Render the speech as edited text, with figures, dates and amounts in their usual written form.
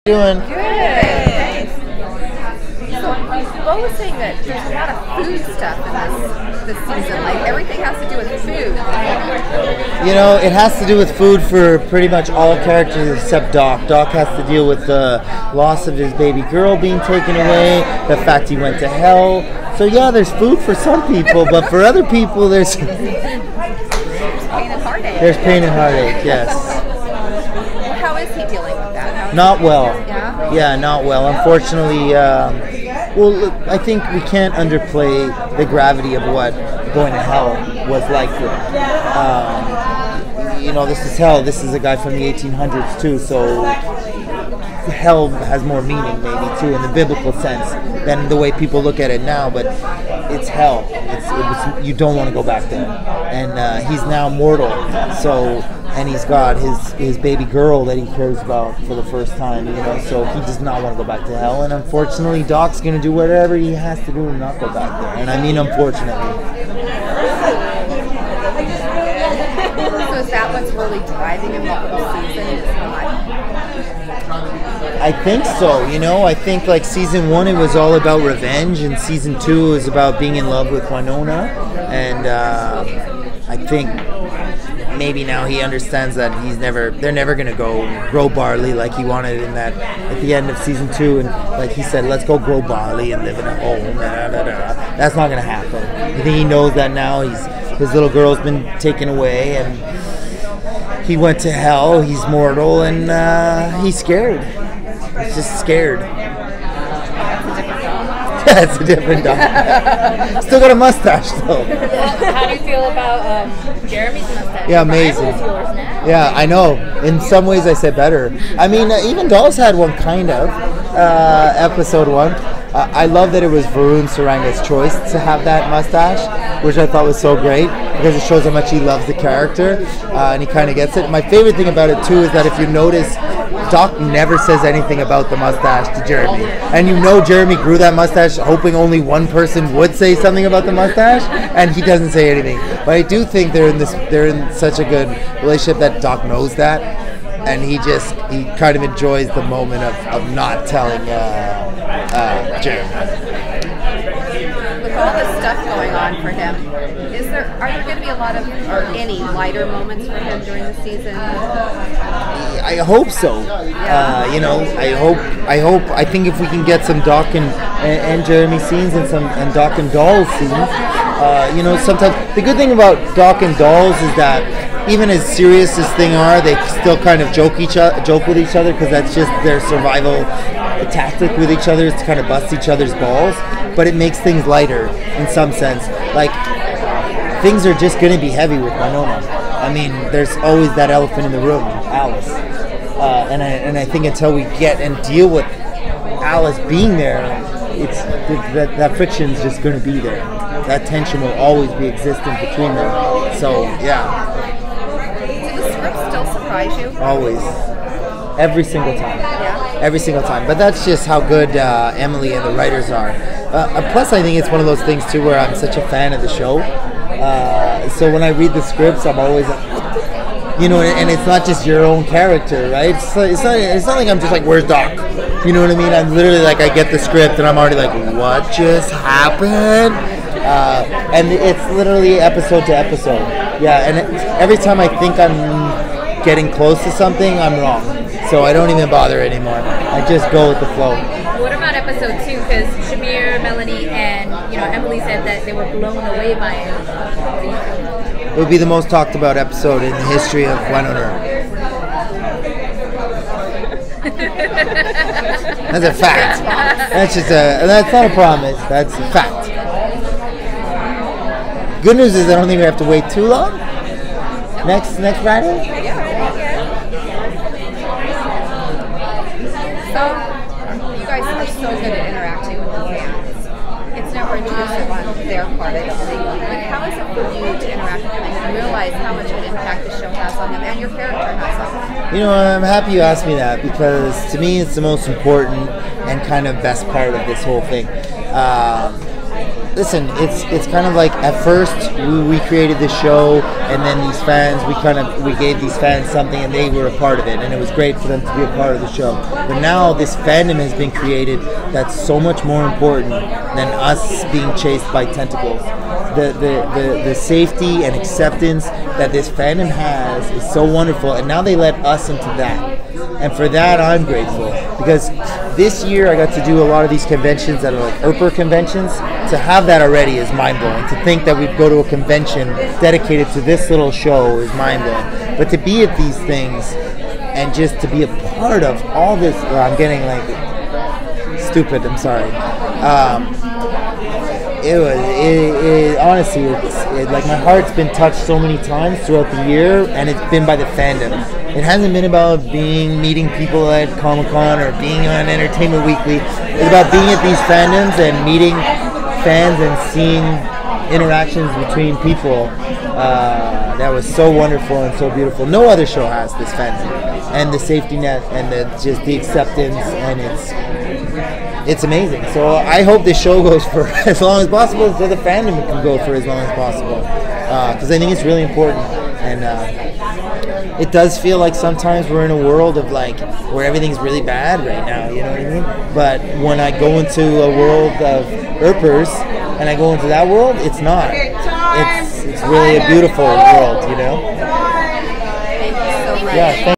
Doing? Good. So, Bo was saying that there's a lot of food stuff in this season. Like, everything has to do with food. You know, it has to do with food for pretty much all characters except Doc. Doc has to deal with the loss of his baby girl being taken away, the fact he went to hell. So yeah, there's food for some people, but for other people, there's pain and heartache. There's pain and heartache, yes. How is he dealing with that? Not well. Yeah? Yeah, not well. Unfortunately, well, I think we can't underplay the gravity of what going to hell was like for him. You know, this is hell. This is a guy from the 1800s too, so hell has more meaning maybe too in the biblical sense than the way people look at it now, but it's hell. You don't want to go back there. And he's now mortal, so, and he's got his baby girl that he cares about for the first time, you know, so he does not want to go back to hell, and unfortunately Doc's going to do whatever he has to do to not go back there, and I mean unfortunately. So is that what's really driving him the whole season? Is I think so, you know. I think like season 1 it was all about revenge, and season 2 was about being in love with Wynonna, and I think maybe now he understands that they're never gonna go grow barley like he wanted in that at the end of season 2, and like he said, let's go grow barley and live in a home. That's not gonna happen. I think he knows that now. His little girl's been taken away, and he went to hell. He's mortal, and he's scared. He's just scared. That's a different dog. Still got a mustache though. How do you feel about Jeremy's mustache? Yeah, amazing. Yeah, I know. In some ways I said better. I mean, even Dolls had one kind of. Episode 1. I love that it was Varun Saranga's choice to have that mustache, which I thought was so great because it shows how much he loves the character, and he kind of gets it. My favorite thing about it too is that if you notice, Doc never says anything about the mustache to Jeremy, and you know Jeremy grew that mustache hoping only one person would say something about the mustache, and he doesn't say anything. But I do think they're in such a good relationship that Doc knows that, and he kind of enjoys the moment of not telling Jeremy. With all this stuff going on for him, are there going to be a lot of, or any lighter moments for him during the season? I hope so. Yeah. You know, I think if we can get some Doc and Jeremy scenes and Doc and Dolls scenes, you know, sometimes the good thing about Doc and Dolls is that even as serious as things are, they still kind of joke with each other because that's just their survival tactic with each other, is to kind of bust each other's balls. But it makes things lighter in some sense. Like, things are just going to be heavy with Wynonna. I mean, there's always that elephant in the room, Alice. And I think until we get and deal with Alice being there, that friction's just going to be there. That tension will always be existent between them. So, yeah. Do the scripts still surprise you? Always. Every single time. Yeah. Every single time. But that's just how good Emily and the writers are. Plus, I think it's one of those things, too, where I'm such a fan of the show. So when I read the scripts, I'm always like, you know, and it's not just your own character, right? It's not like I'm just like, where's Doc? You know what I mean? I'm literally like, I get the script and I'm already like, what just happened? And it's literally episode to episode. Yeah, and every time I think I'm getting close to something, I'm wrong. So I don't even bother anymore. I just go with the flow. What about episode 2? Because Shamir, Melanie, and Emily said that they were blown away by it. It would be the most talked about episode in the history of Wynonna Earp. That's a fact. That's not a promise. That's a fact. Good news is I don't think we have to wait too long. Next Friday? So, you guys are so good at interacting with the fans. It's never intrusive on their part, I don't think. Like, how is it for you to interact with them and realize how much of an impact the show has on them and your character has on them? You know, I'm happy you asked me that because to me it's the most important and kind of best part of this whole thing. listen, it's kind of like at first we created the show, and then these fans, we gave these fans something, and they were a part of it, and it was great for them to be a part of the show. But now this fandom has been created that's so much more important than us being chased by tentacles. The safety and acceptance that this fandom has is so wonderful, and now they let us into that. And for that, I'm grateful, because this year I got to do a lot of these conventions that are like Earper conventions. To have that already is mind-blowing. To think that we'd go to a convention dedicated to this little show is mind-blowing. But to be at these things and just to be a part of all this, I'm getting like stupid, I'm sorry. Honestly, like my heart's been touched so many times throughout the year, and it's been by the fandom. It hasn't been about meeting people at Comic-Con or being on Entertainment Weekly. It's about being at these fandoms and meeting fans and seeing interactions between people. That was so wonderful and so beautiful. No other show has this fandom and the safety net and just the acceptance, and it's amazing. So I hope this show goes for as long as possible, so the fandom can go for as long as possible, because I think it's really important. And it does feel like sometimes we're in a world of like where everything's really bad right now, you know what I mean? But when I go into a world of Earpers and I go into that world, it's not. It's really a beautiful world, you know? Thank you so much. Yeah.